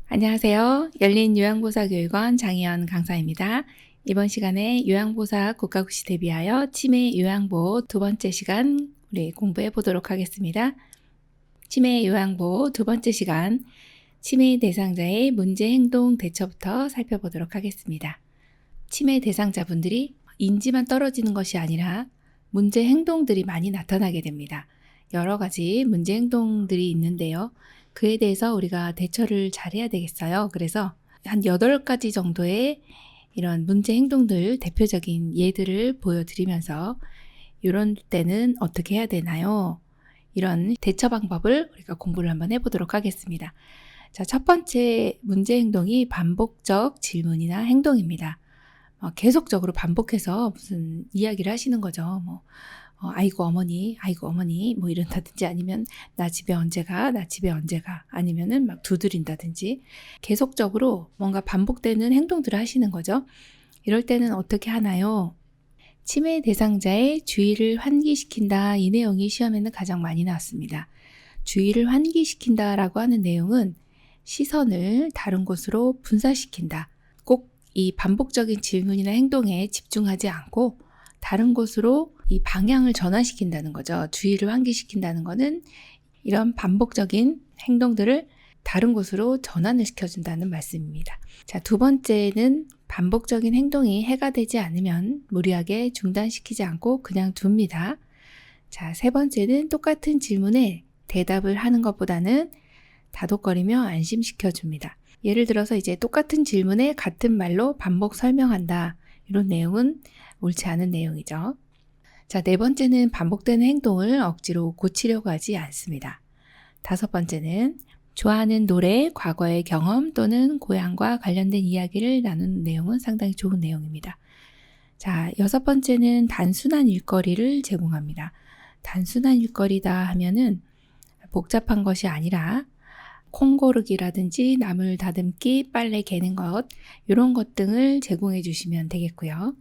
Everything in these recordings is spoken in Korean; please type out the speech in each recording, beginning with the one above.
안녕하세요. 열린 요양보사교육원 장희연 강사입니다. 이번 시간에 요양보사 국가고시 대비하여 치매 요양보 두 번째 시간 우리 공부해 보도록 하겠습니다. 치매 요양보 두 번째 시간 치매 대상자의 문제 행동 대처부터 살펴보도록 하겠습니다. 치매 대상자분들이 인지만 떨어지는 것이 아니라 문제 행동들이 많이 나타나게 됩니다. 여러 가지 문제 행동들이 있는데요. 그에 대해서 우리가 대처를 잘해야 되겠어요. 그래서 한 8가지 정도의 이런 문제 행동들 대표적인 예들을 보여드리면서 이런 때는 어떻게 해야 되나요? 이런 대처 방법을 우리가 공부를 한번 해보도록 하겠습니다. 자, 첫 번째 문제 행동이 반복적 질문이나 행동입니다. 계속적으로 반복해서 무슨 이야기를 하시는 거죠. 아이고 어머니 뭐 이런다든지 아니면 나 집에 언제 가 아니면은 막 두드린다든지 계속적으로 뭔가 반복되는 행동들을 하시는 거죠. 이럴 때는 어떻게 하나요? 치매 대상자의 주의를 환기시킨다. 이 내용이 시험에는 가장 많이 나왔습니다. 주의를 환기시킨다라고 하는 내용은 시선을 다른 곳으로 분산시킨다. 꼭 이 반복적인 질문이나 행동에 집중하지 않고 다른 곳으로 이 방향을 전환시킨다는 거죠. 주의를 환기시킨다는 거는 이런 반복적인 행동들을 다른 곳으로 전환을 시켜준다는 말씀입니다. 자, 두 번째는 반복적인 행동이 해가 되지 않으면 무리하게 중단시키지 않고 그냥 둡니다. 자, 세 번째는 똑같은 질문에 대답을 하는 것보다는 다독거리며 안심시켜줍니다. 예를 들어서 이제 똑같은 질문에 같은 말로 반복 설명한다. 이런 내용은 옳지 않은 내용이죠. 자, 네 번째는 반복되는 행동을 억지로 고치려고 하지 않습니다. 다섯 번째는 좋아하는 노래, 과거의 경험 또는 고향과 관련된 이야기를 나누는 내용은 상당히 좋은 내용입니다. 자, 여섯 번째는 단순한 일거리를 제공합니다. 단순한 일거리다 하면은 복잡한 것이 아니라 콩 고르기라든지 나물 다듬기, 빨래 개는 것 이런 것 등을 제공해 주시면 되겠고요.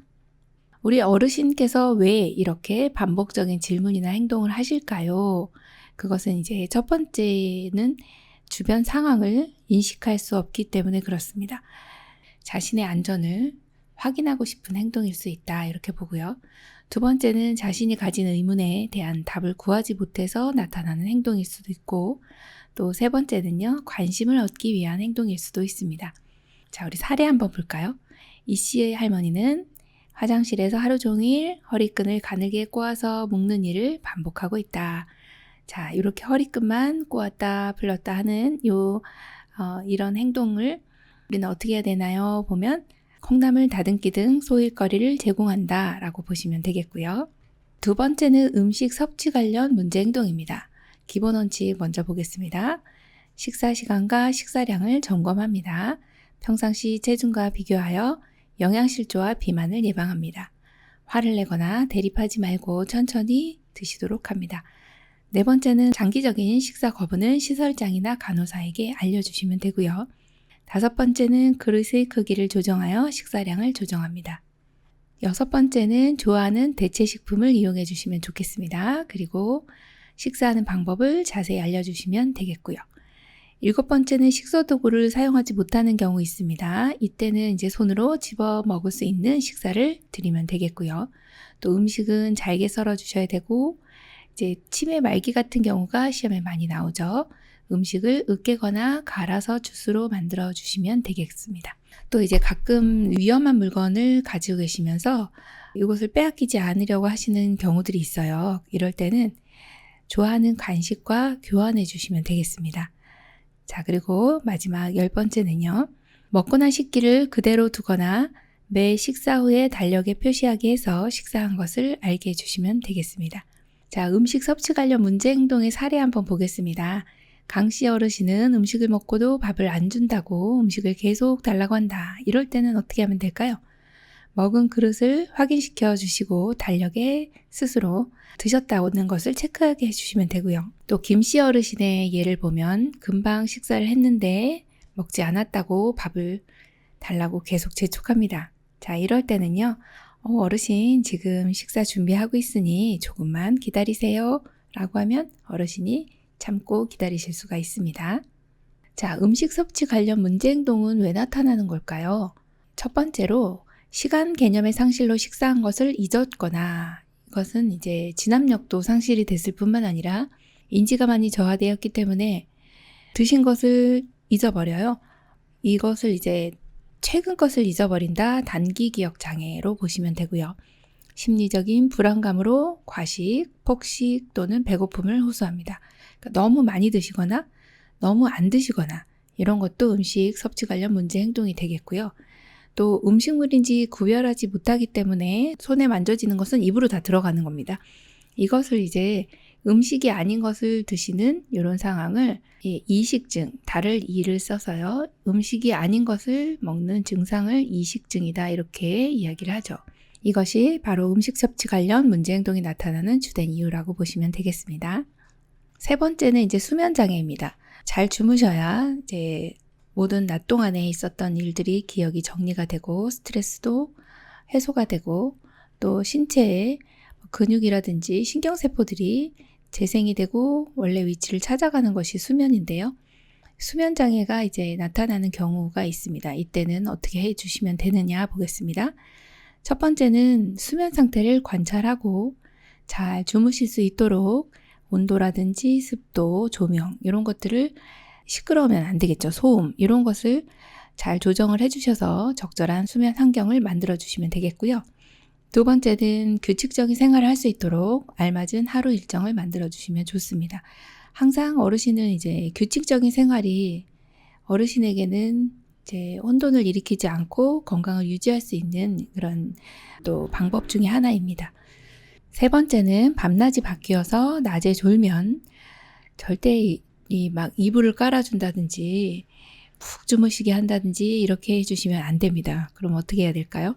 우리 어르신께서 왜 이렇게 반복적인 질문이나 행동을 하실까요? 그것은 이제 첫 번째는 주변 상황을 인식할 수 없기 때문에 그렇습니다. 자신의 안전을 확인하고 싶은 행동일 수 있다 이렇게 보고요. 두 번째는 자신이 가진 의문에 대한 답을 구하지 못해서 나타나는 행동일 수도 있고 또 세 번째는요, 관심을 얻기 위한 행동일 수도 있습니다. 자, 우리 사례 한번 볼까요? 이 씨의 할머니는 화장실에서 하루 종일 허리끈을 가늘게 꼬아서 묶는 일을 반복하고 있다. 자, 이렇게 허리끈만 꼬았다 풀렸다 하는 이런 행동을 우리는 어떻게 해야 되나요? 보면 콩나물 다듬기 등 소일거리를 제공한다 라고 보시면 되겠고요. 두 번째는 음식 섭취 관련 문제 행동입니다. 기본 원칙 먼저 보겠습니다. 식사 시간과 식사량을 점검합니다. 평상시 체중과 비교하여 영양실조와 비만을 예방합니다. 화를 내거나 대립하지 말고 천천히 드시도록 합니다. 네 번째는 장기적인 식사 거부는 시설장이나 간호사에게 알려주시면 되고요. 다섯 번째는 그릇의 크기를 조정하여 식사량을 조정합니다. 여섯 번째는 좋아하는 대체 식품을 이용해 주시면 좋겠습니다. 그리고 식사하는 방법을 자세히 알려주시면 되겠고요. 일곱 번째는 식소도구를 사용하지 못하는 경우 있습니다. 이때는 이제 손으로 집어 먹을 수 있는 식사를 드리면 되겠고요. 또 음식은 잘게 썰어 주셔야 되고 이제 치매 말기 같은 경우가 시험에 많이 나오죠. 음식을 으깨거나 갈아서 주스로 만들어 주시면 되겠습니다. 또 이제 가끔 위험한 물건을 가지고 계시면서 이것을 빼앗기지 않으려고 하시는 경우들이 있어요. 이럴 때는 좋아하는 간식과 교환해 주시면 되겠습니다. 자, 그리고 마지막 10번째는요. 먹고 난 식기를 그대로 두거나 매 식사 후에 달력에 표시하게 해서 식사한 것을 알게 해주시면 되겠습니다. 자, 음식 섭취 관련 문제 행동의 사례 한번 보겠습니다. 강씨 어르신은 음식을 먹고도 밥을 안 준다고 음식을 계속 달라고 한다. 이럴 때는 어떻게 하면 될까요? 먹은 그릇을 확인시켜 주시고 달력에 스스로 드셨다는 것을 체크하게 해주시면 되고요. 또 김씨 어르신의 예를 보면 금방 식사를 했는데 먹지 않았다고 밥을 달라고 계속 재촉합니다. 자, 이럴 때는요. 어르신 지금 식사 준비하고 있으니 조금만 기다리세요 라고 하면 어르신이 참고 기다리실 수가 있습니다. 자, 음식 섭취 관련 문제 행동은 왜 나타나는 걸까요? 첫 번째로 시간 개념의 상실로 식사한 것을 잊었거나, 이것은 이제 진압력도 상실이 됐을 뿐만 아니라 인지가 많이 저하되었기 때문에 드신 것을 잊어버려요. 이것을 이제 최근 것을 잊어버린다, 단기 기억 장애로 보시면 되고요. 심리적인 불안감으로 과식, 폭식 또는 배고픔을 호소합니다. 그러니까 너무 많이 드시거나 너무 안 드시거나 이런 것도 음식 섭취 관련 문제 행동이 되겠고요. 또 음식물인지 구별하지 못하기 때문에 손에 만져지는 것은 입으로 다 들어가는 겁니다. 이것을 이제 음식이 아닌 것을 드시는 이런 상황을 이식증, 달을 이를 써서요. 음식이 아닌 것을 먹는 증상을 이식증이다 이렇게 이야기를 하죠. 이것이 바로 음식 섭취 관련 문제 행동이 나타나는 주된 이유라고 보시면 되겠습니다. 세 번째는 이제 수면 장애입니다. 잘 주무셔야 이제 모든 낮 동안에 있었던 일들이 기억이 정리가 되고 스트레스도 해소가 되고 또 신체의 근육이라든지 신경세포들이 재생이 되고 원래 위치를 찾아가는 것이 수면인데요. 수면 장애가 이제 나타나는 경우가 있습니다. 이때는 어떻게 해주시면 되느냐 보겠습니다. 첫 번째는 수면 상태를 관찰하고 잘 주무실 수 있도록 온도라든지 습도, 조명 이런 것들을 시끄러우면 안 되겠죠. 소음 이런 것을 잘 조정을 해주셔서 적절한 수면 환경을 만들어 주시면 되겠고요. 두 번째는 규칙적인 생활을 할 수 있도록 알맞은 하루 일정을 만들어 주시면 좋습니다. 항상 어르신은 이제 규칙적인 생활이 어르신에게는 이제 혼돈을 일으키지 않고 건강을 유지할 수 있는 그런 또 방법 중에 하나입니다. 세 번째는 밤낮이 바뀌어서 낮에 졸면 절대 막 이불을 깔아준다든지 푹 주무시게 한다든지 이렇게 해주시면 안 됩니다. 그럼 어떻게 해야 될까요?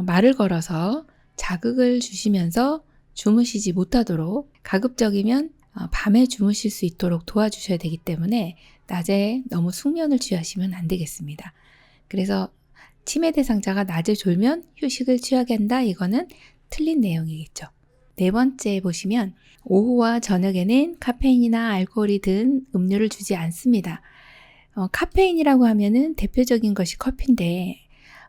말을 걸어서 자극을 주시면서 주무시지 못하도록 가급적이면 밤에 주무실 수 있도록 도와주셔야 되기 때문에 낮에 너무 숙면을 취하시면 안 되겠습니다. 그래서 치매 대상자가 낮에 졸면 휴식을 취하게 한다. 이거는 틀린 내용이겠죠. 네 번째 보시면 오후와 저녁에는 카페인이나 알코올이 든 음료를 주지 않습니다. 카페인이라고 하면은 대표적인 것이 커피인데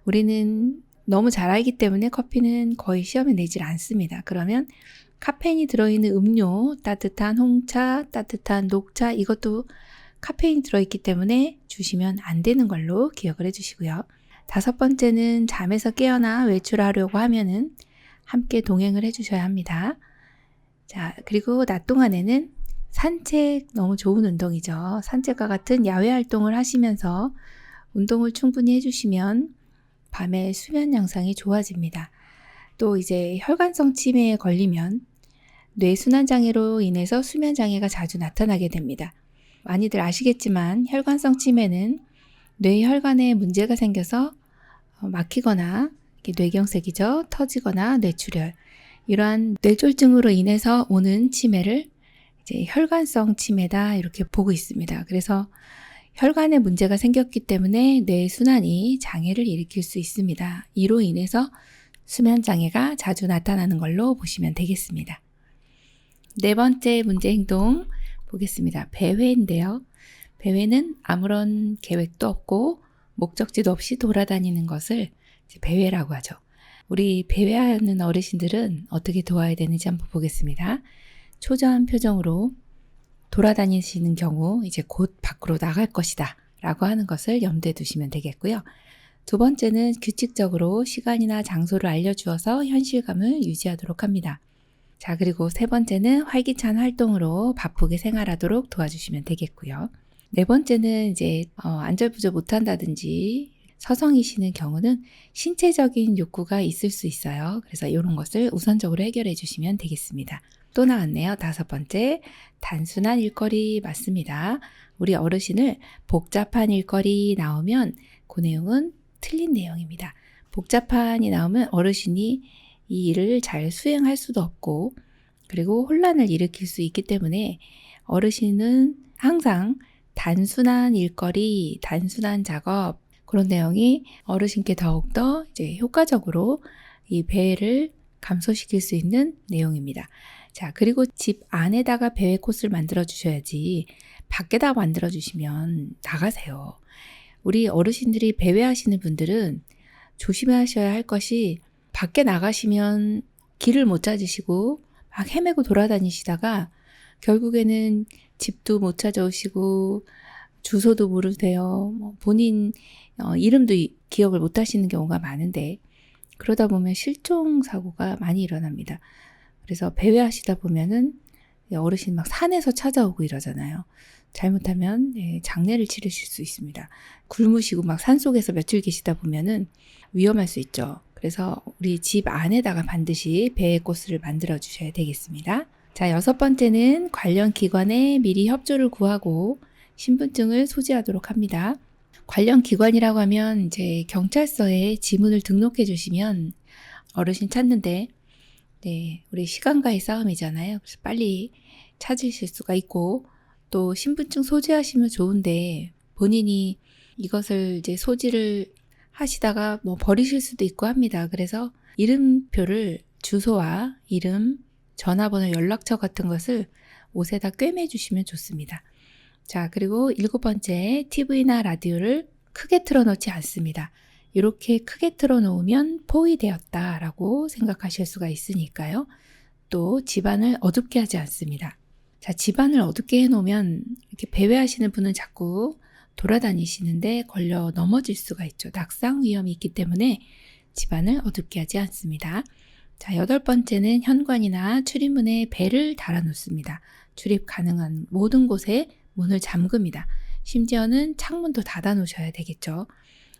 우리는 너무 잘 알기 때문에 커피는 거의 시험에 내질 않습니다. 그러면 카페인이 들어있는 음료, 따뜻한 홍차, 따뜻한 녹차 이것도 카페인이 들어있기 때문에 주시면 안 되는 걸로 기억을 해주시고요. 다섯 번째는 잠에서 깨어나 외출하려고 하면은 함께 동행을 해주셔야 합니다. 자, 그리고 낮 동안에는 산책 너무 좋은 운동이죠. 산책과 같은 야외 활동을 하시면서 운동을 충분히 해주시면 밤에 수면 양상이 좋아집니다. 또 이제 혈관성 치매에 걸리면 뇌순환 장애로 인해서 수면 장애가 자주 나타나게 됩니다. 많이들 아시겠지만 혈관성 치매는 뇌혈관에 문제가 생겨서 막히거나 뇌경색이죠. 터지거나 뇌출혈 이러한 뇌졸중으로 인해서 오는 치매를 이제 혈관성 치매다 이렇게 보고 있습니다. 그래서 혈관에 문제가 생겼기 때문에 뇌순환이 장애를 일으킬 수 있습니다. 이로 인해서 수면 장애가 자주 나타나는 걸로 보시면 되겠습니다. 네 번째 문제 행동 보겠습니다. 배회인데요. 배회는 아무런 계획도 없고 목적지도 없이 돌아다니는 것을 배회라고 하죠. 우리 배회하는 어르신들은 어떻게 도와야 되는지 한번 보겠습니다. 초조한 표정으로 돌아다니시는 경우 이제 곧 밖으로 나갈 것이다 라고 하는 것을 염두에 두시면 되겠고요. 두 번째는 규칙적으로 시간이나 장소를 알려주어서 현실감을 유지하도록 합니다. 자, 그리고 세 번째는 활기찬 활동으로 바쁘게 생활하도록 도와주시면 되겠고요. 네 번째는 이제 안절부절 못한다든지 서성이시는 경우는 신체적인 욕구가 있을 수 있어요. 그래서 이런 것을 우선적으로 해결해 주시면 되겠습니다. 또 나왔네요. 다섯 번째, 단순한 일거리 맞습니다. 우리 어르신을 복잡한 일거리 나오면 그 내용은 틀린 내용입니다. 복잡한이 나오면 어르신이 이 일을 잘 수행할 수도 없고 그리고 혼란을 일으킬 수 있기 때문에 어르신은 항상 단순한 일거리, 단순한 작업 그런 내용이 어르신께 더욱더 이제 효과적으로 이 배회를 감소시킬 수 있는 내용입니다. 자, 그리고 집 안에다가 배회 코스를 만들어 주셔야지 밖에다 만들어주시면 나가세요. 우리 어르신들이 배회하시는 분들은 조심하셔야 할 것이 밖에 나가시면 길을 못 찾으시고 막 헤매고 돌아다니시다가 결국에는 집도 못 찾아오시고 주소도 모르세요. 본인 이름도 기억을 못 하시는 경우가 많은데 그러다 보면 실종 사고가 많이 일어납니다. 그래서 배회하시다 보면은 어르신 막 산에서 찾아오고 이러잖아요. 잘못하면 장례를 치르실 수 있습니다. 굶으시고 막 산속에서 며칠 계시다 보면은 위험할 수 있죠. 그래서 우리 집 안에다가 반드시 배회꽃을 만들어 주셔야 되겠습니다. 자, 6번째는 관련 기관에 미리 협조를 구하고 신분증을 소지하도록 합니다. 관련 기관이라고 하면 이제 경찰서에 지문을 등록해 주시면 어르신 찾는데 우리 시간과의 싸움이잖아요. 그래서 빨리 찾으실 수가 있고 또 신분증 소지하시면 좋은데 본인이 이것을 이제 소지를 하시다가 버리실 수도 있고 합니다. 그래서 이름표를 주소와 이름, 전화번호, 연락처 같은 것을 옷에다 꿰매 주시면 좋습니다. 자, 그리고 7번째, TV나 라디오를 크게 틀어놓지 않습니다. 이렇게 크게 틀어놓으면 포위되었다라고 생각하실 수가 있으니까요. 또 집안을 어둡게 하지 않습니다. 자, 집안을 어둡게 해놓으면 이렇게 배회하시는 분은 자꾸 돌아다니시는데 걸려 넘어질 수가 있죠. 낙상 위험이 있기 때문에 집안을 어둡게 하지 않습니다. 자, 8번째는 현관이나 출입문에 벨을 달아놓습니다. 출입 가능한 모든 곳에 문을 잠급니다. 심지어는 창문도 닫아 놓으셔야 되겠죠.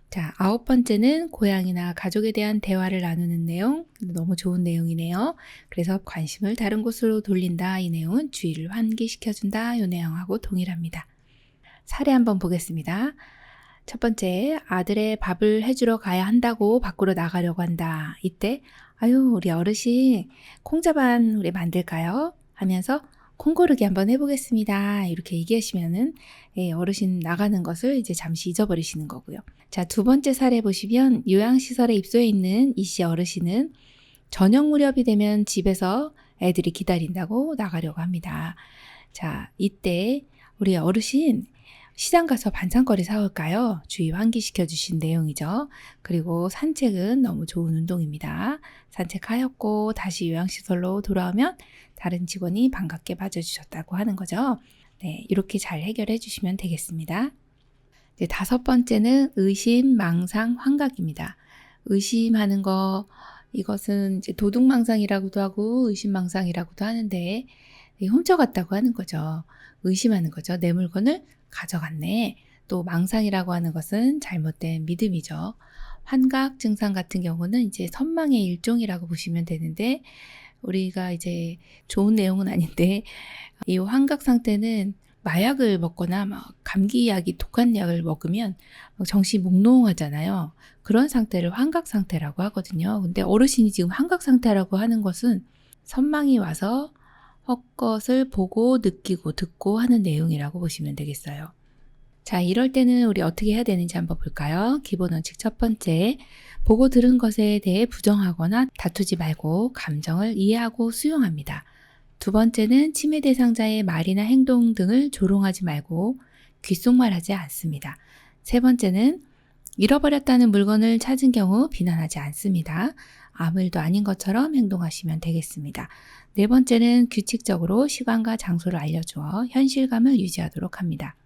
자, 9번째는 고향이나 가족에 대한 대화를 나누는 내용. 너무 좋은 내용이네요. 그래서 관심을 다른 곳으로 돌린다. 이 내용은 주의를 환기시켜준다. 이 내용하고 동일합니다. 사례 한번 보겠습니다. 첫 번째, 아들의 밥을 해주러 가야 한다고 밖으로 나가려고 한다. 이때 아유, 우리 어르신 콩자반 우리 만들까요? 하면서 콩 고르기 한번 해보겠습니다. 이렇게 얘기하시면은 어르신 나가는 것을 이제 잠시 잊어버리시는 거고요. 자, 두 번째 사례 보시면 요양시설에 입소해 있는 이씨 어르신은 저녁 무렵이 되면 집에서 애들이 기다린다고 나가려고 합니다. 자, 이때 우리 어르신 시장 가서 반찬거리 사올까요? 주의 환기시켜 주신 내용이죠. 그리고 산책은 너무 좋은 운동입니다. 산책하였고 다시 요양시설로 돌아오면 다른 직원이 반갑게 맞아주셨다고 하는 거죠. 네, 이렇게 잘 해결해 주시면 되겠습니다. 네, 5번째는 의심, 망상, 환각입니다. 의심하는 거, 이것은 이제 도둑망상이라고도 하고 의심망상이라고도 하는데 훔쳐갔다고 하는 거죠. 의심하는 거죠. 내 물건을 가져갔네. 또 망상이라고 하는 것은 잘못된 믿음이죠. 환각 증상 같은 경우는 이제 선망의 일종이라고 보시면 되는데 우리가 이제 좋은 내용은 아닌데 이 환각 상태는 마약을 먹거나 막 감기약이 독한 약을 먹으면 정신이 몽롱하잖아요. 그런 상태를 환각 상태라고 하거든요. 근데 어르신이 지금 환각 상태라고 하는 것은 선망이 와서 헛것을 보고 느끼고 듣고 하는 내용이라고 보시면 되겠어요. 자, 이럴 때는 우리 어떻게 해야 되는지 한번 볼까요? 기본 원칙 첫 번째, 보고 들은 것에 대해 부정하거나 다투지 말고 감정을 이해하고 수용합니다. 두 번째는 침해 대상자의 말이나 행동 등을 조롱하지 말고 귓속말하지 않습니다. 세 번째는 잃어버렸다는 물건을 찾은 경우 비난하지 않습니다. 아무 일도 아닌 것처럼 행동하시면 되겠습니다. 네 번째는 규칙적으로 시간과 장소를 알려주어 현실감을 유지하도록 합니다.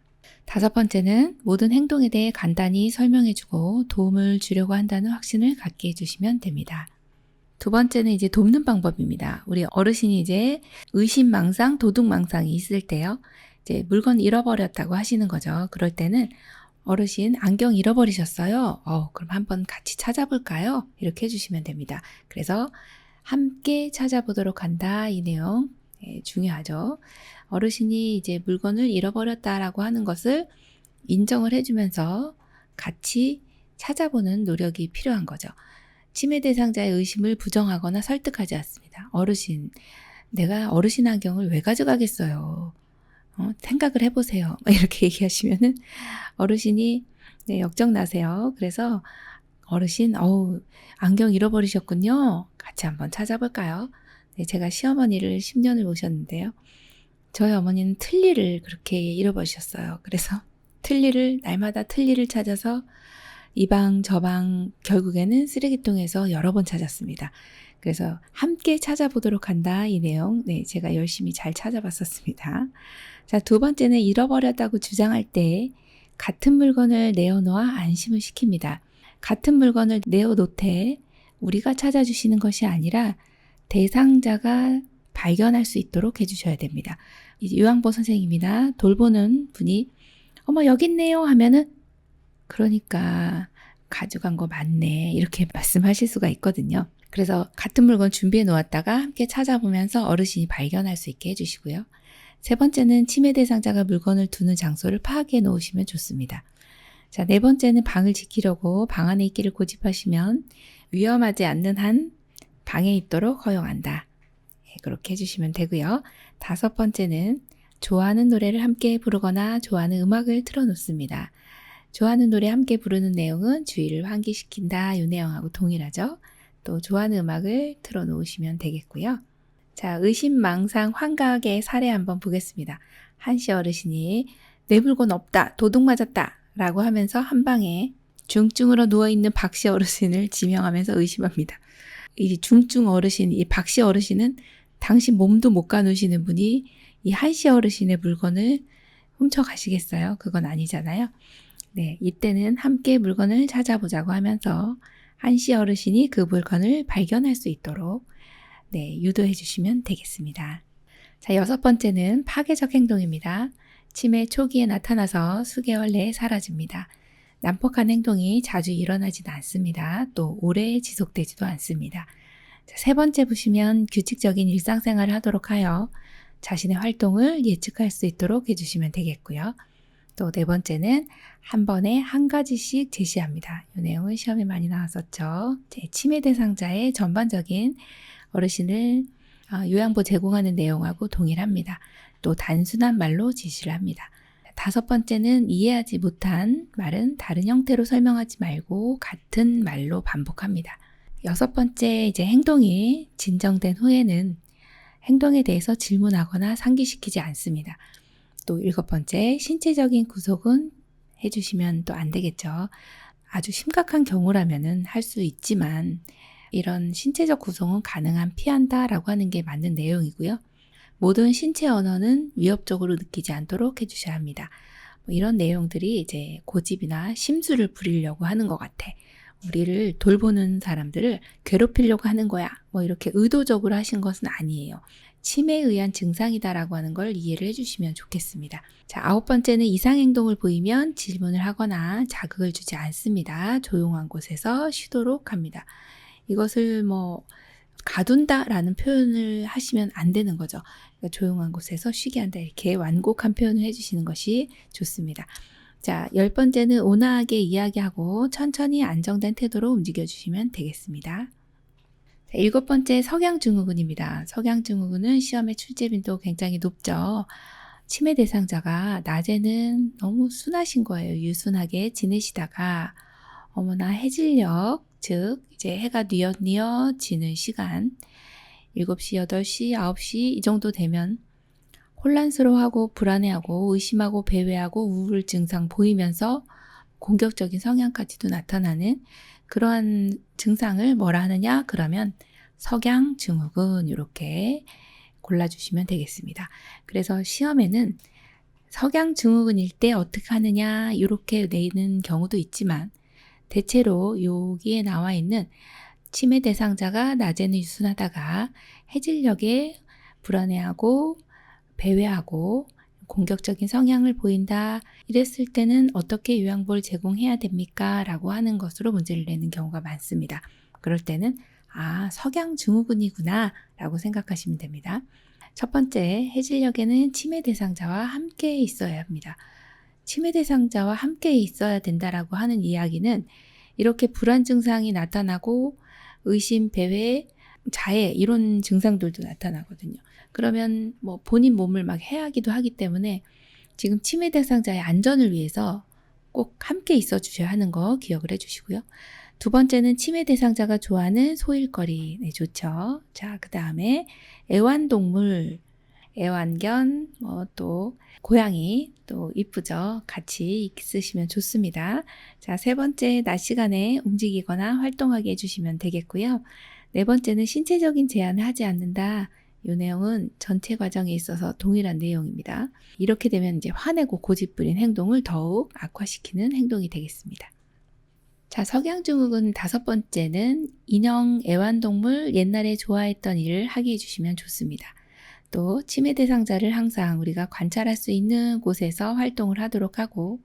5번째는 모든 행동에 대해 간단히 설명해주고 도움을 주려고 한다는 확신을 갖게 해주시면 됩니다. 두 번째는 이제 돕는 방법입니다. 우리 어르신이 이제 의심망상, 도둑망상이 있을 때요. 이제 물건 잃어버렸다고 하시는 거죠. 그럴 때는 어르신 안경 잃어버리셨어요. 그럼 한번 같이 찾아볼까요? 이렇게 해주시면 됩니다. 그래서 함께 찾아보도록 한다. 이 내용 중요하죠. 어르신이 이제 물건을 잃어버렸다라고 하는 것을 인정을 해주면서 같이 찾아보는 노력이 필요한 거죠. 침해 대상자의 의심을 부정하거나 설득하지 않습니다. 어르신, 내가 어르신 안경을 왜 가져가겠어요? 생각을 해보세요. 이렇게 얘기하시면은 어르신이 역정나세요. 그래서 어르신, 안경 잃어버리셨군요. 같이 한번 찾아볼까요? 제가 시어머니를 10년을 모셨는데요. 저희 어머니는 틀니를 그렇게 잃어버리셨어요. 그래서 날마다 틀니를 찾아서 이 방 저 방 결국에는 쓰레기통에서 여러 번 찾았습니다. 그래서 함께 찾아보도록 한다 이 내용 제가 열심히 잘 찾아봤었습니다. 자, 두 번째는 잃어버렸다고 주장할 때 같은 물건을 내어놓아 안심을 시킵니다. 같은 물건을 내어놓되 우리가 찾아주시는 것이 아니라 대상자가 발견할 수 있도록 해주셔야 됩니다. 이제 요양보 선생님이나 돌보는 분이 어머 여기 있네요 하면은 그러니까 가져간 거 맞네 이렇게 말씀하실 수가 있거든요. 그래서 같은 물건 준비해 놓았다가 함께 찾아보면서 어르신이 발견할 수 있게 해주시고요. 세 번째는 침해 대상자가 물건을 두는 장소를 파악해 놓으시면 좋습니다. 자, 네 번째는 방을 지키려고 방 안에 있기를 고집하시면 위험하지 않는 한 방에 있도록 허용한다. 그렇게 해주시면 되고요. 다섯 번째는 좋아하는 노래를 함께 부르거나 좋아하는 음악을 틀어놓습니다. 좋아하는 노래 함께 부르는 내용은 주의를 환기시킨다 이 내용하고 동일하죠. 또 좋아하는 음악을 틀어놓으시면 되겠고요. 자, 의심망상 환각의 사례 한번 보겠습니다. 한씨 어르신이 내 물건 없다, 도둑 맞았다 라고 하면서 한 방에 중증으로 누워있는 박씨 어르신을 지명하면서 의심합니다. 이 중증 어르신, 이 박씨 어르신은 당신 몸도 못 가누시는 분이 이 한씨 어르신의 물건을 훔쳐가시겠어요? 그건 아니잖아요. 네, 이때는 함께 물건을 찾아보자고 하면서 한씨 어르신이 그 물건을 발견할 수 있도록 유도해 주시면 되겠습니다. 자, 여섯 번째는 파괴적 행동입니다. 치매 초기에 나타나서 수개월 내에 사라집니다. 난폭한 행동이 자주 일어나지도 않습니다. 또 오래 지속되지도 않습니다. 자, 세 번째 보시면 규칙적인 일상생활을 하도록 하여 자신의 활동을 예측할 수 있도록 해주시면 되겠고요. 또 네 번째는 한 번에 한 가지씩 제시합니다. 이 내용은 시험에 많이 나왔었죠. 치매 대상자의 전반적인 어르신을 요양보 제공하는 내용하고 동일합니다. 또 단순한 말로 지시를 합니다. 다섯 번째는 이해하지 못한 말은 다른 형태로 설명하지 말고 같은 말로 반복합니다. 여섯 번째 행동이 진정된 후에는 행동에 대해서 질문하거나 상기시키지 않습니다. 또 일곱 번째 신체적인 구속은 해주시면 또 안 되겠죠. 아주 심각한 경우라면은 할 수 있지만 이런 신체적 구속은 가능한 피한다라고 하는 게 맞는 내용이고요. 모든 신체 언어는 위협적으로 느끼지 않도록 해주셔야 합니다. 이런 내용들이 고집이나 심술을 부리려고 하는 것 같아. 우리를 돌보는 사람들을 괴롭히려고 하는 거야. 이렇게 의도적으로 하신 것은 아니에요. 치매에 의한 증상이다라고 하는 걸 이해를 해주시면 좋겠습니다. 자, 아홉 번째는 이상행동을 보이면 질문을 하거나 자극을 주지 않습니다. 조용한 곳에서 쉬도록 합니다. 이것을 가둔다라는 표현을 하시면 안 되는 거죠. 그러니까 조용한 곳에서 쉬게 한다 이렇게 완곡한 표현을 해주시는 것이 좋습니다. 자, 열 번째는 온화하게 이야기하고 천천히 안정된 태도로 움직여주시면 되겠습니다. 자, 일곱 번째 석양증후군입니다. 석양증후군은 시험의 출제 빈도 굉장히 높죠. 치매 대상자가 낮에는 너무 순하신 거예요. 유순하게 지내시다가 어머나 해질녘, 즉 해가 뉘엿뉘엿 지는 시간 7시, 8시, 9시 이 정도 되면 혼란스러워하고 불안해하고 의심하고 배회하고 우울 증상 보이면서 공격적인 성향까지도 나타나는 그러한 증상을 뭐라 하느냐 그러면 석양증후군 이렇게 골라주시면 되겠습니다. 그래서 시험에는 석양증후군일 때 어떻게 하느냐 이렇게 내는 경우도 있지만 대체로 여기에 나와 있는 치매 대상자가 낮에는 유순하다가 해질녘에 불안해하고 배회하고 공격적인 성향을 보인다 이랬을 때는 어떻게 요양보를 제공해야 됩니까? 라고 하는 것으로 문제를 내는 경우가 많습니다. 그럴 때는 석양증후군이구나 라고 생각하시면 됩니다. 첫 번째, 해질녘에는 치매 대상자와 함께 있어야 합니다. 치매 대상자와 함께 있어야 된다라고 하는 이야기는 이렇게 불안 증상이 나타나고 의심, 배회, 자해 이런 증상들도 나타나거든요. 그러면 본인 몸을 막 해하기도 하기 때문에 지금 치매 대상자의 안전을 위해서 꼭 함께 있어 주셔야 하는 거 기억을 해주시고요. 두 번째는 치매 대상자가 좋아하는 소일거리 좋죠. 자, 그 다음에 애완동물 애완견, 또 고양이 또 이쁘죠? 같이 있으시면 좋습니다. 자, 세 번째, 낮 시간에 움직이거나 활동하게 해주시면 되겠고요. 네 번째는 신체적인 제한을 하지 않는다. 이 내용은 전체 과정에 있어서 동일한 내용입니다. 이렇게 되면 이제 화내고 고집부린 행동을 더욱 악화시키는 행동이 되겠습니다. 자, 석양증후군 다섯 번째는 인형, 애완동물, 옛날에 좋아했던 일을 하게 해주시면 좋습니다. 또 치매 대상자를 항상 우리가 관찰할 수 있는 곳에서 활동을 하도록 하고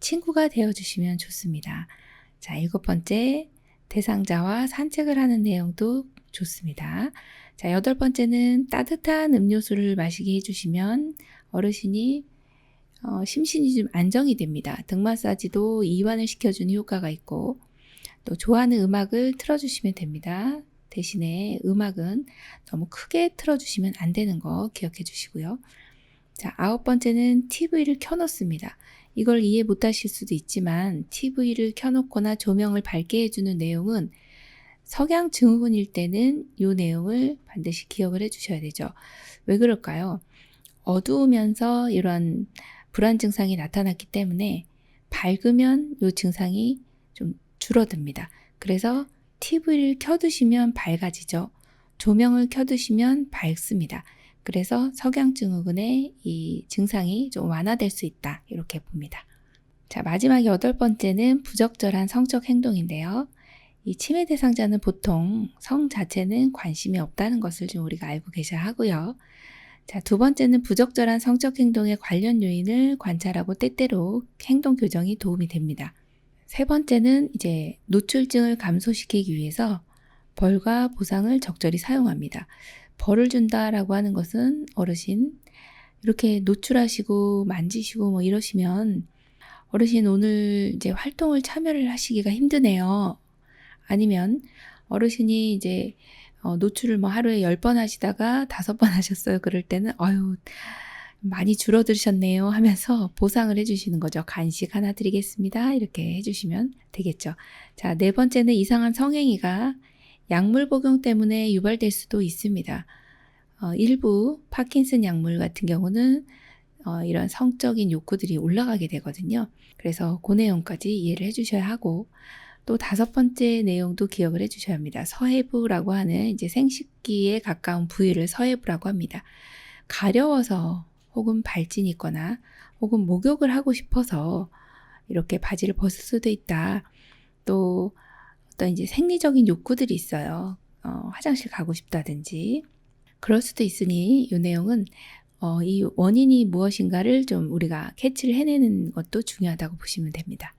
친구가 되어주시면 좋습니다. 자, 일곱 번째, 대상자와 산책을 하는 내용도 좋습니다. 자, 여덟 번째는 따뜻한 음료수를 마시게 해주시면 어르신이 심신이 좀 안정이 됩니다. 등 마사지도 이완을 시켜주는 효과가 있고 또 좋아하는 음악을 틀어주시면 됩니다. 대신에 음악은 너무 크게 틀어주시면 안 되는 거 기억해 주시고요. 자, 아홉 번째는 TV를 켜놓습니다. 이걸 이해 못하실 수도 있지만 TV를 켜놓거나 조명을 밝게 해주는 내용은 석양증후군일 때는 이 내용을 반드시 기억을 해주셔야 되죠. 왜 그럴까요? 어두우면서 이런 불안 증상이 나타났기 때문에 밝으면 이 증상이 좀 줄어듭니다. 그래서 TV를 켜두시면 밝아지죠. 조명을 켜두시면 밝습니다. 그래서 석양증후군의 이 증상이 좀 완화될 수 있다. 이렇게 봅니다. 자, 마지막 여덟 번째는 부적절한 성적 행동인데요. 이 치매 대상자는 보통 성 자체는 관심이 없다는 것을 좀 우리가 알고 계셔야 하고요. 자, 두 번째는 부적절한 성적 행동의 관련 요인을 관찰하고 때때로 행동 교정이 도움이 됩니다. 세 번째는 이제 노출증을 감소시키기 위해서 벌과 보상을 적절히 사용합니다. 벌을 준다라고 하는 것은 어르신 이렇게 노출하시고 만지시고 이러시면 어르신 오늘 이제 활동을 참여를 하시기가 힘드네요. 아니면 어르신이 이제 노출을 하루에 10번 하시다가 5번 하셨어요. 그럴 때는 아유 많이 줄어드셨네요 하면서 보상을 해주시는 거죠. 간식 하나 드리겠습니다. 이렇게 해주시면 되겠죠. 자, 네 번째는 이상한 성행위가 약물 복용 때문에 유발될 수도 있습니다. 일부 파킨슨 약물 같은 경우는 이런 성적인 욕구들이 올라가게 되거든요. 그래서 그 내용까지 이해를 해주셔야 하고 또 다섯 번째 내용도 기억을 해주셔야 합니다. 서해부라고 하는 이제 생식기에 가까운 부위를 서해부라고 합니다. 가려워서 혹은 발진이 있거나 혹은 목욕을 하고 싶어서 이렇게 바지를 벗을 수도 있다. 또 어떤 이제 생리적인 욕구들이 있어요. 화장실 가고 싶다든지 그럴 수도 있으니 이 내용은 이 원인이 무엇인가를 좀 우리가 캐치를 해내는 것도 중요하다고 보시면 됩니다.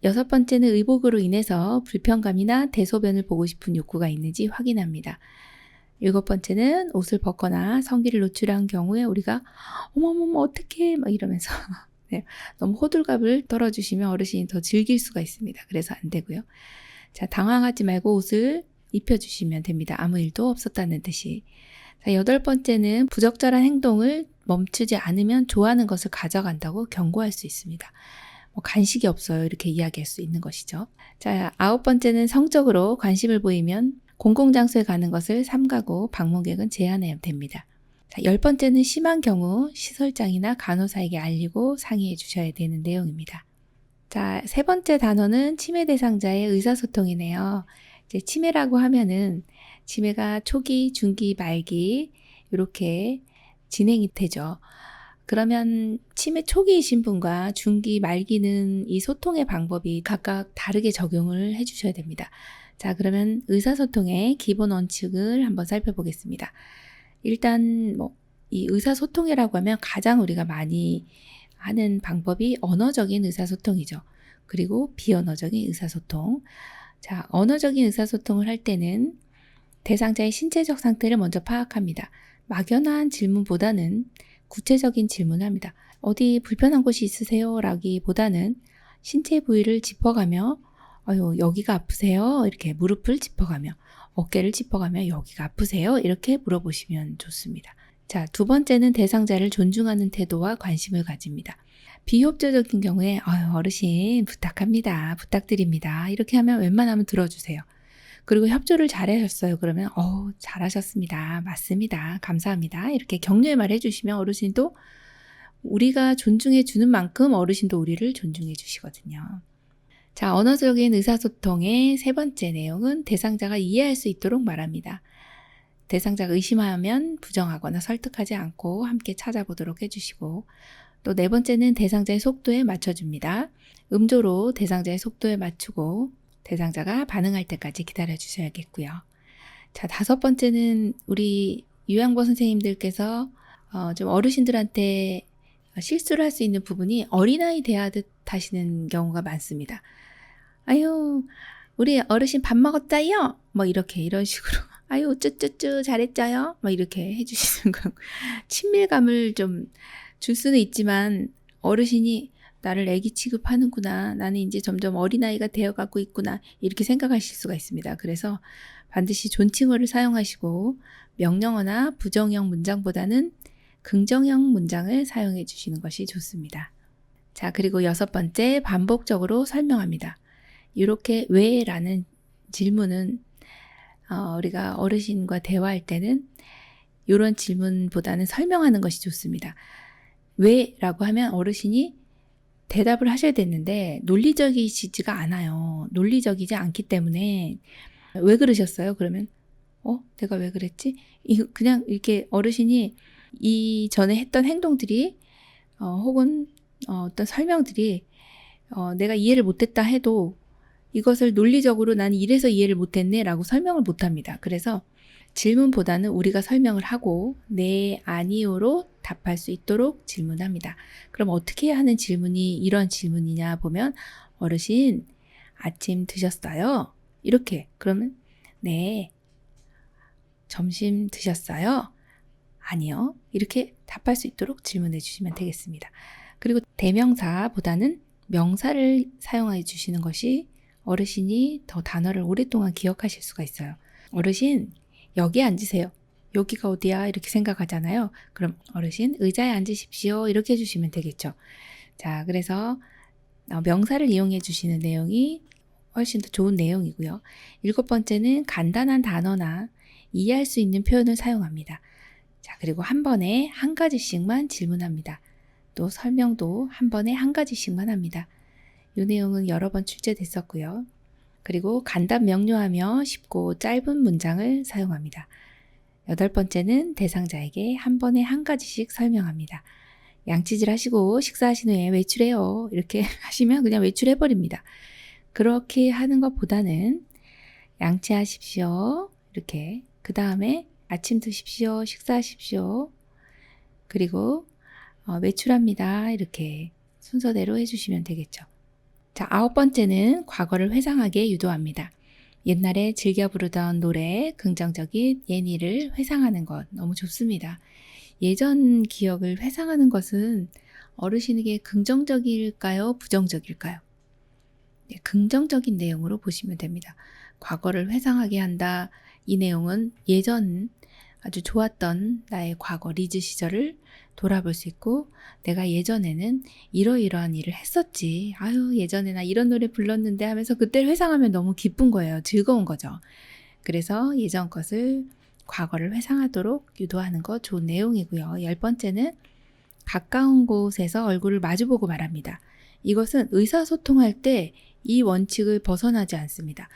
여섯 번째는 의복으로 인해서 불편감이나 대소변을 보고 싶은 욕구가 있는지 확인합니다. 일곱 번째는 옷을 벗거나 성기를 노출한 경우에 우리가 어머머머 어떡해 막 이러면서 네, 너무 호들갑을 떨어주시면 어르신이 더 즐길 수가 있습니다. 그래서 안 되고요. 자, 당황하지 말고 옷을 입혀주시면 됩니다. 아무 일도 없었다는 듯이. 자, 여덟 번째는 부적절한 행동을 멈추지 않으면 좋아하는 것을 가져간다고 경고할 수 있습니다. 간식이 없어요. 이렇게 이야기할 수 있는 것이죠. 자, 아홉 번째는 성적으로 관심을 보이면 공공장소에 가는 것을 삼가고 방문객은 제한해야 됩니다. 자, 열 번째는 심한 경우 시설장이나 간호사에게 알리고 상의해 주셔야 되는 내용입니다. 자, 세 번째 단어는 치매 대상자의 의사소통이네요. 이제 치매라고 하면은 치매가 초기, 중기, 말기 이렇게 진행이 되죠. 그러면 치매 초기이신 분과 중기, 말기는 이 소통의 방법이 각각 다르게 적용을 해주셔야 됩니다. 자, 그러면 의사소통의 기본 원칙을 한번 살펴보겠습니다. 일단 이 의사소통이라고 하면 가장 우리가 많이 하는 방법이 언어적인 의사소통이죠. 그리고 비언어적인 의사소통. 자, 언어적인 의사소통을 할 때는 대상자의 신체적 상태를 먼저 파악합니다. 막연한 질문보다는 구체적인 질문을 합니다. 어디 불편한 곳이 있으세요? 라기보다는 신체 부위를 짚어가며 여기가 아프세요? 이렇게 무릎을 짚어가며 어깨를 짚어가며 여기가 아프세요? 이렇게 물어보시면 좋습니다. 자, 두 번째는 대상자를 존중하는 태도와 관심을 가집니다. 비협조적인 경우에 어르신 부탁합니다. 부탁드립니다. 이렇게 하면 웬만하면 들어주세요. 그리고 협조를 잘하셨어요. 그러면 잘하셨습니다. 맞습니다. 감사합니다. 이렇게 격려의 말 해주시면 어르신도 우리가 존중해 주는 만큼 어르신도 우리를 존중해 주시거든요. 자, 언어적인 의사소통의 세 번째 내용은 대상자가 이해할 수 있도록 말합니다. 대상자가 의심하면 부정하거나 설득하지 않고 함께 찾아보도록 해주시고, 또 네 번째는 대상자의 속도에 맞춰줍니다. 음조로 대상자의 속도에 맞추고 대상자가 반응할 때까지 기다려 주셔야겠고요. 자, 다섯 번째는 우리 요양보 선생님들께서 좀 어르신들한테 실수를 할 수 있는 부분이 어린아이 대하듯 하시는 경우가 많습니다. 아유, 우리 어르신 밥 먹었자요? 뭐 이런 식으로. 아유, 쭈쭈쭈 잘했자요? 뭐 이렇게 해주시는 거. 친밀감을 좀 줄 수는 있지만 어르신이 나를 애기 취급하는구나. 나는 이제 점점 어린아이가 되어가고 있구나. 이렇게 생각하실 수가 있습니다. 그래서 반드시 존칭어를 사용하시고 명령어나 부정형 문장보다는 긍정형 문장을 사용해 주시는 것이 좋습니다. 자, 그리고 여섯 번째, 반복적으로 설명합니다. 이렇게 왜? 라는 질문은 우리가 어르신과 대화할 때는 이런 질문보다는 설명하는 것이 좋습니다. 왜? 라고 하면 어르신이 대답을 하셔야 되는데 논리적이시지가 않아요. 논리적이지 않기 때문에 왜 그러셨어요? 그러면 내가 왜 그랬지? 그냥 이렇게 어르신이 이전에 했던 행동들이 혹은 어떤 설명들이 내가 이해를 못했다 해도 이것을 논리적으로 난 이래서 이해를 못했네 라고 설명을 못합니다. 그래서 질문보다는 우리가 설명을 하고 네, 아니요로 답할 수 있도록 질문합니다. 그럼 어떻게 하는 질문이 이런 질문이냐 보면 어르신 아침 드셨어요? 이렇게 그러면 네, 점심 드셨어요? 아니요. 이렇게 답할 수 있도록 질문해 주시면 되겠습니다. 그리고 대명사보다는 명사를 사용해 주시는 것이 어르신이 더 단어를 오랫동안 기억하실 수가 있어요. 어르신, 여기 앉으세요. 여기가 어디야? 이렇게 생각하잖아요. 그럼 어르신, 의자에 앉으십시오. 이렇게 해주시면 되겠죠. 자, 그래서 명사를 이용해 주시는 내용이 훨씬 더 좋은 내용이고요. 일곱 번째는 간단한 단어나 이해할 수 있는 표현을 사용합니다. 자, 그리고 한 번에 한 가지씩만 질문합니다. 또 설명도 한 번에 한 가지씩만 합니다. 이 내용은 여러 번 출제됐었고요. 그리고 간단 명료하며 쉽고 짧은 문장을 사용합니다. 여덟 번째는 대상자에게 한 번에 한 가지씩 설명합니다. 양치질 하시고 식사하신 후에 외출해요. 이렇게 하시면 그냥 외출해버립니다. 그렇게 하는 것보다는 양치하십시오. 이렇게 그 다음에 아침 드십시오. 식사하십시오. 그리고 외출합니다. 이렇게 순서대로 해주시면 되겠죠. 자, 아홉 번째는 과거를 회상하게 유도합니다. 옛날에 즐겨 부르던 노래, 긍정적인 예니를 회상하는 것 너무 좋습니다. 예전 기억을 회상하는 것은 어르신에게 긍정적일까요? 부정적일까요? 네, 긍정적인 내용으로 보시면 됩니다. 과거를 회상하게 한다. 이 내용은 예전 아주 좋았던 나의 과거 리즈 시절을 돌아볼 수 있고 내가 예전에는 이러이러한 일을 했었지. 아유, 예전에 나 이런 노래 불렀는데 하면서 그때를 회상하면 너무 기쁜 거예요. 즐거운 거죠. 그래서 예전 것을 과거를 회상하도록 유도하는 거 좋은 내용이고요. 열 번째는 가까운 곳에서 얼굴을 마주보고 말합니다. 이것은 의사소통할 때 이 원칙을 벗어나지 않습니다.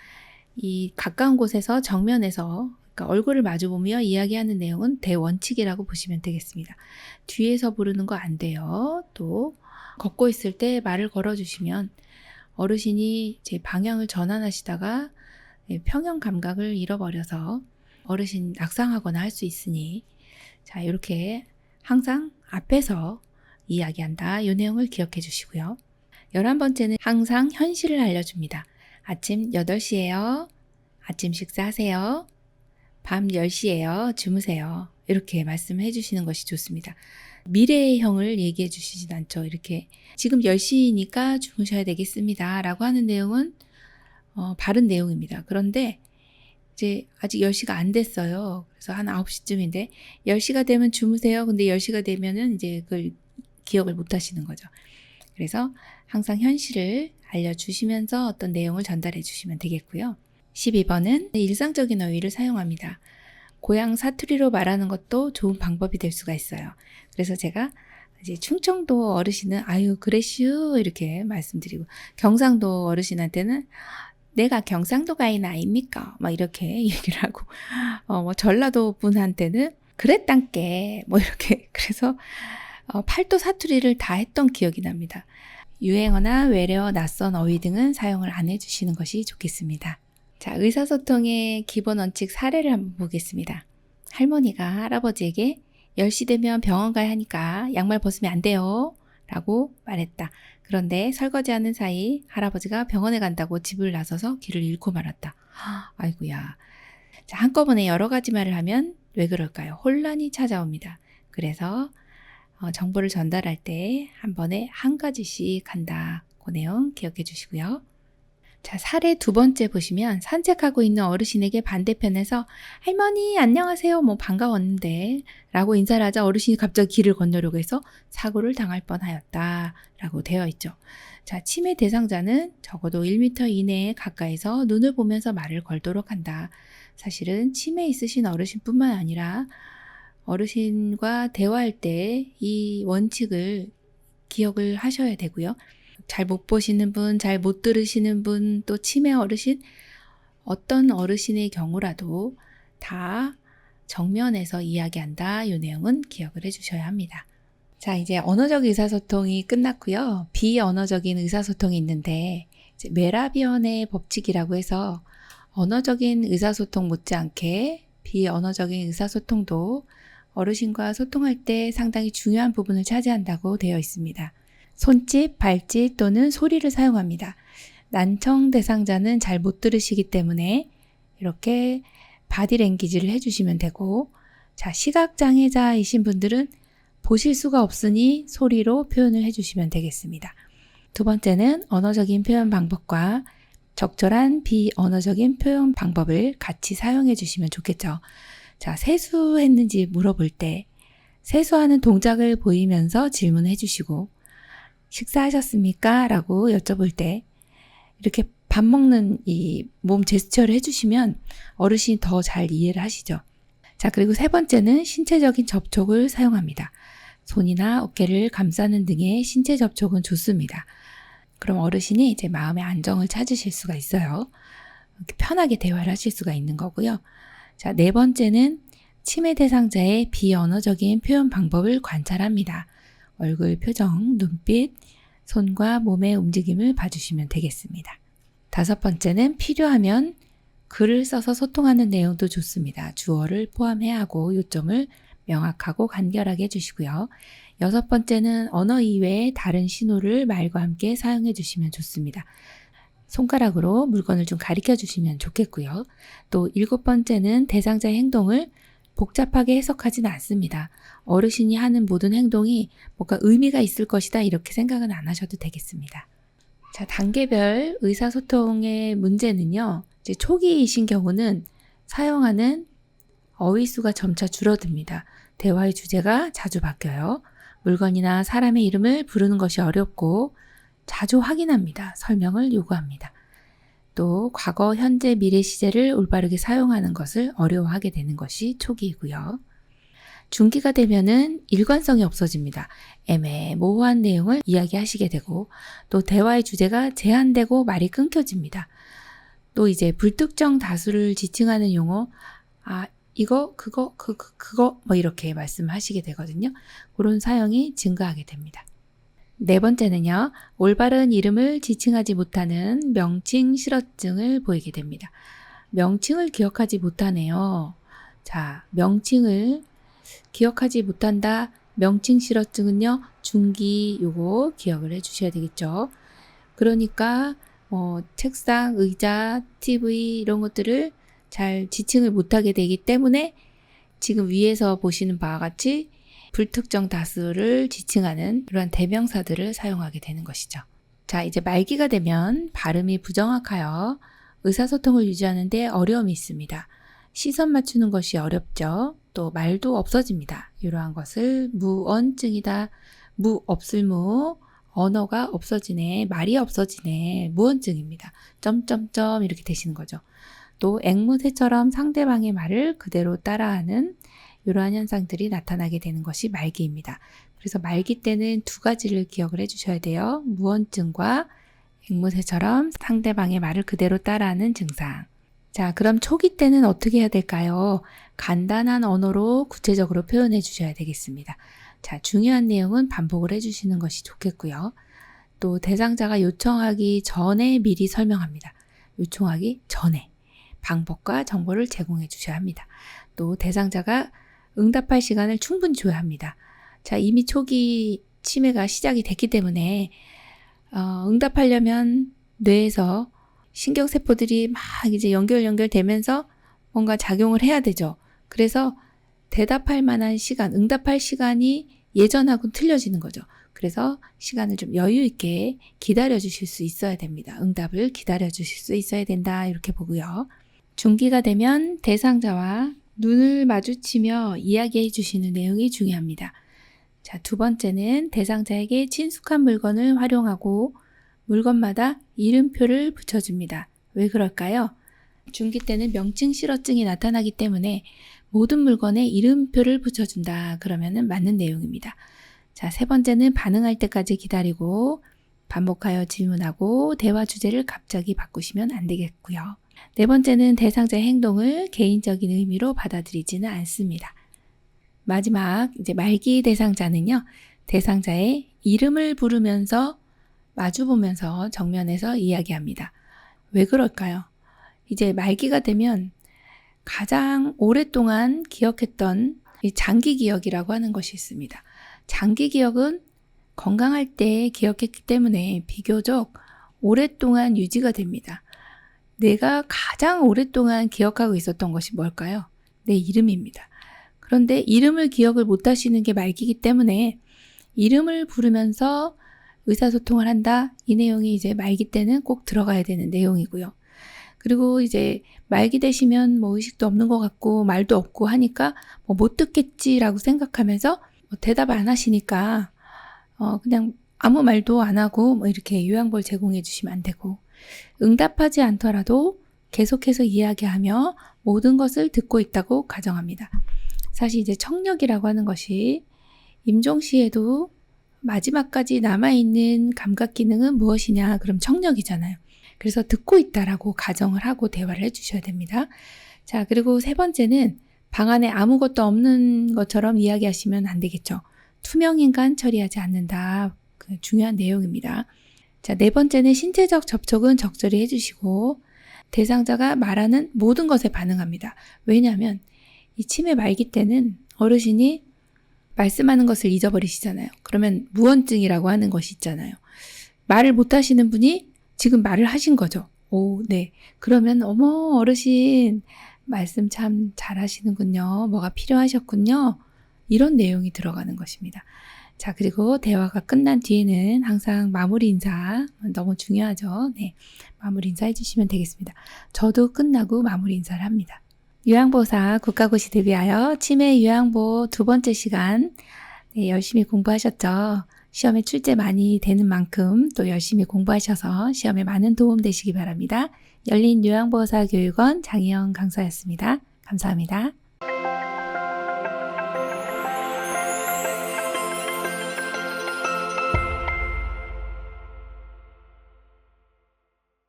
이 가까운 곳에서 정면에서 그러니까 얼굴을 마주보며 이야기하는 내용은 대원칙이라고 보시면 되겠습니다. 뒤에서 부르는 거 안 돼요. 또 걷고 있을 때 말을 걸어주시면 어르신이 제 방향을 전환하시다가 평형 감각을 잃어버려서 어르신 낙상하거나 할 수 있으니 자, 이렇게 항상 앞에서 이야기한다. 이 내용을 기억해 주시고요. 11번째는 항상 현실을 알려줍니다. 아침 8시예요. 아침 식사하세요. 밤 10시예요. 주무세요. 이렇게 말씀해 주시는 것이 좋습니다. 미래형을 얘기해 주시진 않죠. 이렇게 지금 10시니까 주무셔야 되겠습니다. 라고 하는 내용은 바른 내용입니다. 그런데 이제 아직 10시가 안 됐어요. 그래서 한 9시쯤인데 10시가 되면 주무세요. 근데 10시가 되면은 이제 그걸 기억을 못 하시는 거죠. 그래서 항상 현실을 알려주시면서 어떤 내용을 전달해 주시면 되겠고요. 12번은 일상적인 어휘를 사용합니다. 고향 사투리로 말하는 것도 좋은 방법이 될 수가 있어요. 그래서 제가 이제 충청도 어르신은 아유 그래슈 이렇게 말씀드리고, 경상도 어르신한테는 내가 경상도 가인 아닙니까? 막 이렇게 얘기를 하고, 뭐 전라도 분한테는 그랬단께 뭐 이렇게. 그래서 팔도 사투리를 다 했던 기억이 납니다. 유행어나 외래어, 낯선 어휘 등은 사용을 안 해주시는 것이 좋겠습니다. 자, 의사소통의 기본 원칙 사례를 한번 보겠습니다. 할머니가 할아버지에게 10시 되면 병원 가야 하니까 양말 벗으면 안 돼요 라고 말했다. 그런데 설거지하는 사이 할아버지가 병원에 간다고 집을 나서서 길을 잃고 말았다. 아이고야. 자, 한꺼번에 여러 가지 말을 하면 왜 그럴까요? 혼란이 찾아옵니다. 그래서 정보를 전달할 때 한 번에 한 가지씩 한다. 그 내용 기억해 주시고요. 자, 사례 두 번째 보시면 산책하고 있는 어르신에게 반대편에서 할머니 안녕하세요 뭐 반가웠는데 라고 인사를 하자 어르신이 갑자기 길을 건너려고 해서 사고를 당할 뻔하였다 라고 되어 있죠. 자, 치매 대상자는 적어도 1m 이내에 가까이서 눈을 보면서 말을 걸도록 한다. 사실은 치매 있으신 어르신뿐만 아니라 어르신과 대화할 때 이 원칙을 기억을 하셔야 되고요. 잘 못 보시는 분, 잘 못 들으시는 분, 또 치매 어르신, 어떤 어르신의 경우라도 다 정면에서 이야기한다. 이 내용은 기억을 해주셔야 합니다. 자, 이제 언어적 의사소통이 끝났고요. 비언어적인 의사소통이 있는데 이제 메라비언의 법칙이라고 해서 언어적인 의사소통 못지않게 비언어적인 의사소통도 어르신과 소통할 때 상당히 중요한 부분을 차지한다고 되어 있습니다. 손짓, 발짓 또는 소리를 사용합니다. 난청 대상자는 잘 못 들으시기 때문에 이렇게 바디랭귀지를 해주시면 되고, 자, 시각장애자이신 분들은 보실 수가 없으니 소리로 표현을 해주시면 되겠습니다. 두 번째는 언어적인 표현 방법과 적절한 비언어적인 표현 방법을 같이 사용해 주시면 좋겠죠. 자, 세수했는지 물어볼 때 세수하는 동작을 보이면서 질문해 주시고, 식사하셨습니까? 라고 여쭤볼 때 이렇게 밥 먹는 이 몸 제스처를 해주시면 어르신이 더 잘 이해를 하시죠. 자, 그리고 세 번째는 신체적인 접촉을 사용합니다. 손이나 어깨를 감싸는 등의 신체 접촉은 좋습니다. 그럼 어르신이 이제 마음의 안정을 찾으실 수가 있어요. 이렇게 편하게 대화를 하실 수가 있는 거고요. 자, 네 번째는 치매 대상자의 비언어적인 표현 방법을 관찰합니다. 얼굴 표정, 눈빛, 손과 몸의 움직임을 봐주시면 되겠습니다. 다섯 번째는 필요하면 글을 써서 소통하는 내용도 좋습니다. 주어를 포함해야 하고 요점을 명확하고 간결하게 해주시고요. 여섯 번째는 언어 이외의 다른 신호를 말과 함께 사용해 주시면 좋습니다. 손가락으로 물건을 좀 가리켜 주시면 좋겠고요. 또 일곱 번째는 대상자의 행동을 복잡하게 해석하진 않습니다. 어르신이 하는 모든 행동이 뭔가 의미가 있을 것이다 이렇게 생각은 안 하셔도 되겠습니다. 자, 단계별 의사소통의 문제는요. 이제 초기이신 경우는 사용하는 어휘수가 점차 줄어듭니다. 대화의 주제가 자주 바뀌어요. 물건이나 사람의 이름을 부르는 것이 어렵고 자주 확인합니다. 설명을 요구합니다. 또 과거, 현재, 미래 시제를 올바르게 사용하는 것을 어려워하게 되는 것이 초기이고요. 중기가 되면은 일관성이 없어집니다. 애매모호한 내용을 이야기하시게 되고 또 대화의 주제가 제한되고 말이 끊겨집니다. 또 이제 불특정 다수를 지칭하는 용어, 이거, 그거 뭐 이렇게 말씀하시게 되거든요. 그런 사용이 증가하게 됩니다. 네 번째는요, 올바른 이름을 지칭하지 못하는 명칭 실어증을 보이게 됩니다. 명칭을 기억하지 못하네요. 자, 명칭을 기억하지 못한다. 명칭 실어증은요, 중기 요거 기억을 해 주셔야 되겠죠. 그러니까 책상, 의자, TV 이런 것들을 잘 지칭을 못하게 되기 때문에 지금 위에서 보시는 바와 같이 불특정 다수를 지칭하는 그러한 대명사들을 사용하게 되는 것이죠. 자, 이제 말기가 되면 발음이 부정확하여 의사소통을 유지하는 데 어려움이 있습니다. 시선 맞추는 것이 어렵죠. 또 말도 없어집니다. 이러한 것을 무언증이다. 무 없을 무, 언어가 없어지네, 말이 없어지네, 무언증입니다. 점점점 이렇게 되시는 거죠. 또 앵무새처럼 상대방의 말을 그대로 따라하는 이러한 현상들이 나타나게 되는 것이 말기입니다. 그래서 말기 때는 두 가지를 기억을 해주셔야 돼요. 무언증과 앵무새처럼 상대방의 말을 그대로 따라하는 증상. 자, 그럼 초기 때는 어떻게 해야 될까요? 간단한 언어로 구체적으로 표현해 주셔야 되겠습니다. 자, 중요한 내용은 반복을 해주시는 것이 좋겠고요. 또 대상자가 요청하기 전에 미리 설명합니다. 요청하기 전에 방법과 정보를 제공해 주셔야 합니다. 또 대상자가 응답할 시간을 충분히 줘야 합니다. 자, 이미 초기 치매가 시작이 됐기 때문에 응답하려면 뇌에서 신경세포들이 막 이제 연결되면서 뭔가 작용을 해야 되죠. 그래서 대답할 만한 시간, 응답할 시간이 예전하고는 틀려지는 거죠. 그래서 시간을 좀 여유 있게 기다려 주실 수 있어야 됩니다. 응답을 기다려 주실 수 있어야 된다 이렇게 보고요. 중기가 되면 대상자와 눈을 마주치며 이야기해 주시는 내용이 중요합니다. 자, 두 번째는 대상자에게 친숙한 물건을 활용하고 물건마다 이름표를 붙여줍니다. 왜 그럴까요? 중기 때는 명칭 실어증이 나타나기 때문에 모든 물건에 이름표를 붙여준다. 그러면은 맞는 내용입니다. 자, 세 번째는 반응할 때까지 기다리고 반복하여 질문하고 대화 주제를 갑자기 바꾸시면 안 되겠고요. 네 번째는 대상자의 행동을 개인적인 의미로 받아들이지는 않습니다. 마지막 이제 말기 대상자는요. 대상자의 이름을 부르면서 마주보면서 정면에서 이야기합니다. 왜 그럴까요? 이제 말기가 되면 가장 오랫동안 기억했던 이 장기 기억이라고 하는 것이 있습니다. 장기 기억은 건강할 때 기억했기 때문에 비교적 오랫동안 유지가 됩니다. 내가 가장 오랫동안 기억하고 있었던 것이 뭘까요? 내 이름입니다. 그런데 이름을 기억을 못 하시는 게 말기이기 때문에 이름을 부르면서 의사소통을 한다. 이 내용이 이제 말기 때는 꼭 들어가야 되는 내용이고요. 그리고 이제 말기 되시면 뭐 의식도 없는 것 같고 말도 없고 하니까 뭐 못 듣겠지라고 생각하면서 대답 안 하시니까 그냥 아무 말도 안 하고 뭐 이렇게 요양볼 제공해 주시면 안 되고 응답하지 않더라도 계속해서 이야기하며 모든 것을 듣고 있다고 가정합니다. 사실 이제 청력이라고 하는 것이 임종시에도 마지막까지 남아있는 감각 기능은 무엇이냐? 그럼 청력이잖아요. 그래서 듣고 있다라고 가정을 하고 대화를 해주셔야 됩니다. 자, 그리고 세 번째는 방 안에 아무것도 없는 것처럼 이야기하시면 안 되겠죠. 투명인간 처리하지 않는다. 그 중요한 내용입니다. 자, 네 번째는 신체적 접촉은 적절히 해주시고 대상자가 말하는 모든 것에 반응합니다. 왜냐하면 이 치매 말기 때는 어르신이 말씀하는 것을 잊어버리시잖아요. 그러면 무언증이라고 하는 것이 있잖아요. 말을 못 하시는 분이 지금 말을 하신 거죠. 오, 네. 그러면 어머 어르신 말씀 참 잘하시는군요. 뭐가 필요하셨군요. 이런 내용이 들어가는 것입니다. 자, 그리고 대화가 끝난 뒤에는 항상 마무리 인사 너무 중요하죠. 네, 마무리 인사 해주시면 되겠습니다. 저도 끝나고 마무리 인사를 합니다. 요양보호사 국가고시 대비하여 치매 요양보 두 번째 시간 네, 열심히 공부하셨죠? 시험에 출제 많이 되는 만큼 또 열심히 공부하셔서 시험에 많은 도움 되시기 바랍니다. 열린 요양보호사 교육원 장희영 강사였습니다. 감사합니다.